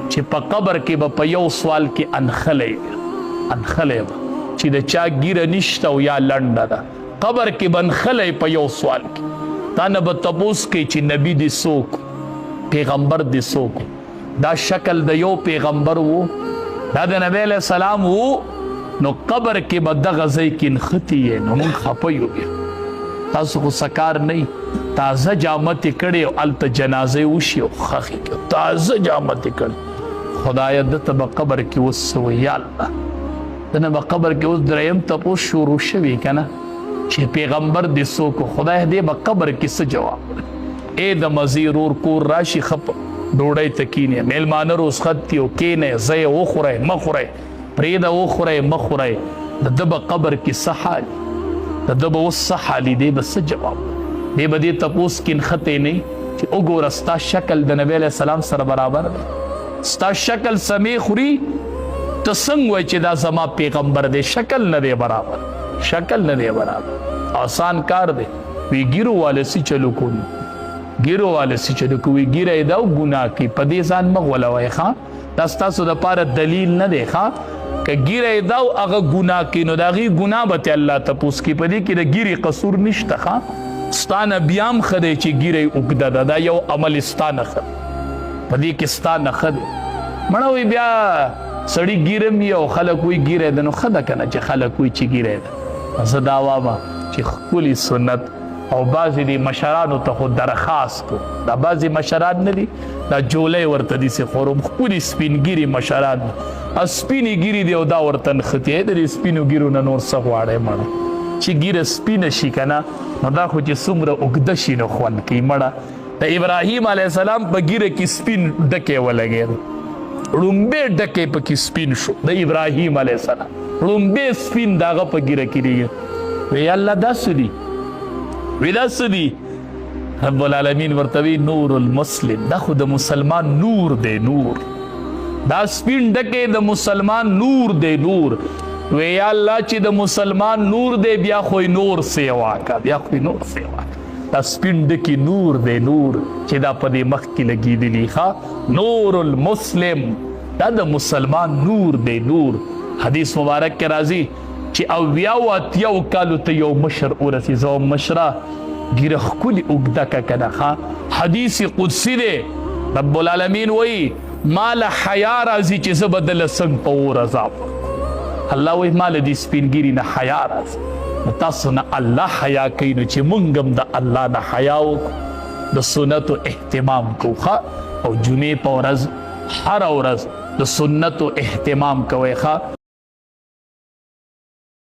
چې په قبر کې به په یو سوال کې انخلی به چې د چا ګیره نشته او یا لنډه ده قبر کې به انخلی په یو سوال کې تا نه به تپوس کوي چې نبي دې څوک پیغمبر دې څوک دا شکل د یو پیغمبر و دا د نبی علیہ السلام و نو قبر کې به دغه ځای کې نښتي یې نو موږ خفه یو بیا تاسو خو سکار نه تازه جامت یې کړې او هلته جنازې وشي او خښې کې تازه جامت یې کړې خدایه دته به قبر کې اوس څه وایي یا الله دنه به قبر کې اوس دریم تپوس شروع شوي که نه چې پیغمبر دې څوک خدای دې به قبر کې څه جواب ای د مزیر اور کور راشي خپ ډوډۍ ته کینې میلمانه رخصت دي او کینې زه یې وخورئ مه خورئ پرېږده وخورئ مه خورئ د ده به قبر کې څه حال د ده به اوس څه حالي دی به څه جواب دی به دې تپوس کې نښتی نه چې وګوره ستا شکل د نبی علیه السلام سره برابر دی ستا شکل سمې خوري ته څنګه وایي چې دا زما پیغمبر دی شکل نه دی برابر شکل نه دی برابر آسان کار دی وی ګیرو واله سی چلو کوي ګیرو واله سی چلو کوي ګیره یې دا ګناه کوي په دې ځان مه غولوئ ښه دا ستاسو دپاره دلیل نه دی ښه که ګیره یې دا هغه ګناه کوي نو د هغې ګناه به تې الله تپوس کوي په دې کې د ګیرې قصور نشته ښه ستا نه بیا هم ښه دی چې ګیره یې اوږده ده دا یو عمل ستا نه ښه په دې کې ستا نه ښه دی مړه وایي بیا سړي ګیره وي او خلک وایي ګیره ده نو ښه ده که نه چې خلک وایي چې ګیره ده زه دا وایم چې ښکلي سنت او بعضې د مشرانو ته خو درخواست کو دا بعضې مشران نه دي دا جولی ورته داسې خورم ښکلي سپینګیري مشران سپینې ګیرې دی او دا ورته نښتې د دې سپینو ګیرو نه نور څه غواړی مړه چې ګیره سپینه شي که نه نو دا خو چې څومره اوږده شي نو خوند کوي مړه د ابراهیم علیه السلام په ګیره کې سپین ډکی ولګېد ړومبې ډکی پکې سپین شو د ابراهیم علیه السلام ړومبې سپین د هغه په ګیره کې دی وی الله دا څه دي وی دا څه دي رب العالمین ورته وی نور المسلم دا خو د مسلمان نور دی نور دا سپین ډکی د مسلمان نور دی نور وی یا الله چې د مسلمان نور دی بیا خو نور سیوا کا بیا خو نور سیوا دا سپین ډکی نور دی نور چې دا په دې مخ کې لګېدلي ښه نور المسلم دا د مسلمان نور دی نور حدیث مبارک کې راځي چې اویاو اتیاو کالو ته یو مشر ورسي زه مشره ګیره ښکلي اوږده که که نه ښه حدیث قدسي دی رب العالمین وایي ما له حیا راځي چې زه به دله څنګ په اور عذاب الله وایي ما له دې سپینګیري نه حیا راځي نو تاسو نه الله حیا کوي نو چې موږ هم د الله نه حیا وکړو د سنتو اهتمام کوو ښه او جمعې په ورځ هره ورځ د سنتو اهتمام کوئ ښه